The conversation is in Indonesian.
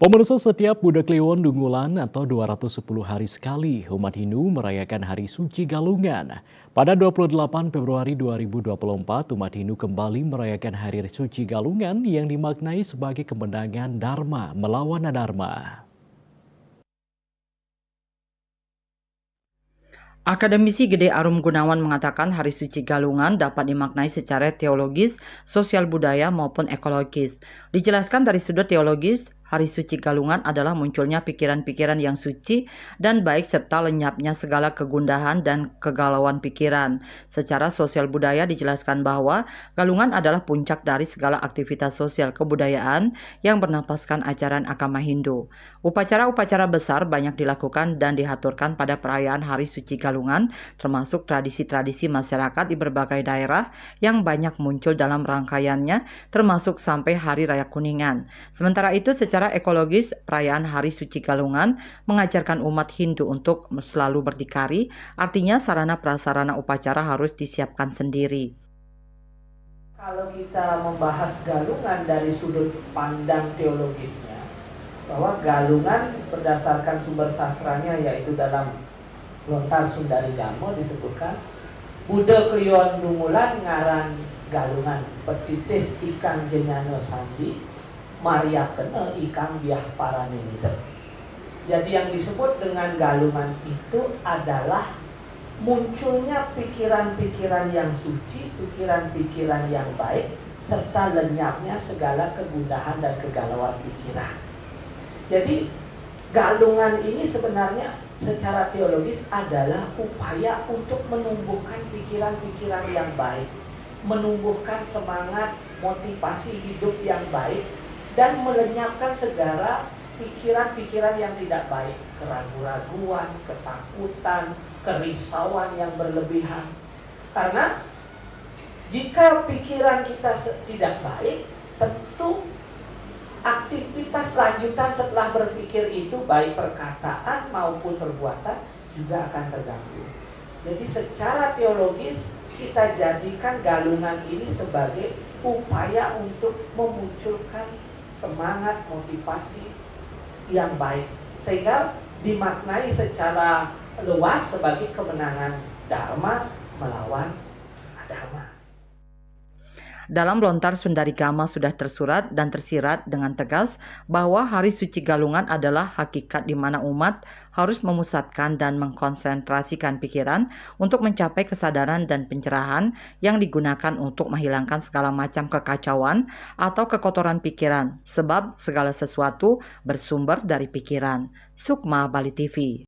Pemirsa, setiap Buddha Kliwon Dungulan atau 210 hari sekali, umat Hindu merayakan Hari Suci Galungan. Pada 28 Februari 2024, umat Hindu kembali merayakan Hari Suci Galungan yang dimaknai sebagai kemenangan Dharma melawan Adharma. Akademisi Gede Arum Gunawan mengatakan Hari Suci Galungan dapat dimaknai secara teologis, sosial budaya maupun ekologis. Dijelaskan dari sudut teologis, Hari Suci Galungan adalah munculnya pikiran-pikiran yang suci dan baik serta lenyapnya segala kegundahan dan kegalauan pikiran. Secara sosial budaya dijelaskan bahwa Galungan adalah puncak dari segala aktivitas sosial kebudayaan yang bernapaskan ajaran agama Hindu. Upacara-upacara besar banyak dilakukan dan diaturkan pada perayaan Hari Suci Galungan, termasuk tradisi-tradisi masyarakat di berbagai daerah yang banyak muncul dalam rangkaiannya, termasuk sampai Hari Raya Kuningan. Sementara itu, secara ekologis, perayaan Hari Suci Galungan mengajarkan umat Hindu untuk selalu berdikari, artinya sarana prasarana upacara harus disiapkan sendiri. Kalau kita membahas galungan dari sudut pandang teologisnya, bahwa galungan berdasarkan sumber sastranya yaitu dalam Lontar Sundari Gama disebutkan Buddha Kliwon Dungulan ngaran galungan petitis ikang jenyano sandi Maria kena ikang biah paranimita. Jadi yang disebut dengan galungan itu adalah munculnya pikiran-pikiran yang suci, pikiran-pikiran yang baik, serta lenyapnya segala kegundahan dan kegalauan pikiran. Jadi galungan ini sebenarnya secara teologis adalah upaya untuk menumbuhkan pikiran-pikiran yang baik, menumbuhkan semangat, motivasi hidup yang baik, dan melenyapkan segala pikiran-pikiran yang tidak baik, keraguan-raguan, ketakutan, kerisauan yang berlebihan. Karena jika pikiran kita tidak baik, tentu aktivitas lanjutan setelah berpikir itu baik perkataan maupun perbuatan juga akan terganggu. Jadi secara teologis kita jadikan galungan ini sebagai upaya untuk memunculkan semangat motivasi yang baik, sehingga dimaknai secara luas sebagai kemenangan Dharma melawan Adharma. Dalam Lontar Sundari Gama sudah tersurat dan tersirat dengan tegas bahwa Hari Suci Galungan adalah hakikat di mana umat harus memusatkan dan mengkonsentrasikan pikiran untuk mencapai kesadaran dan pencerahan yang digunakan untuk menghilangkan segala macam kekacauan atau kekotoran pikiran, sebab segala sesuatu bersumber dari pikiran. Sukma Bali TV.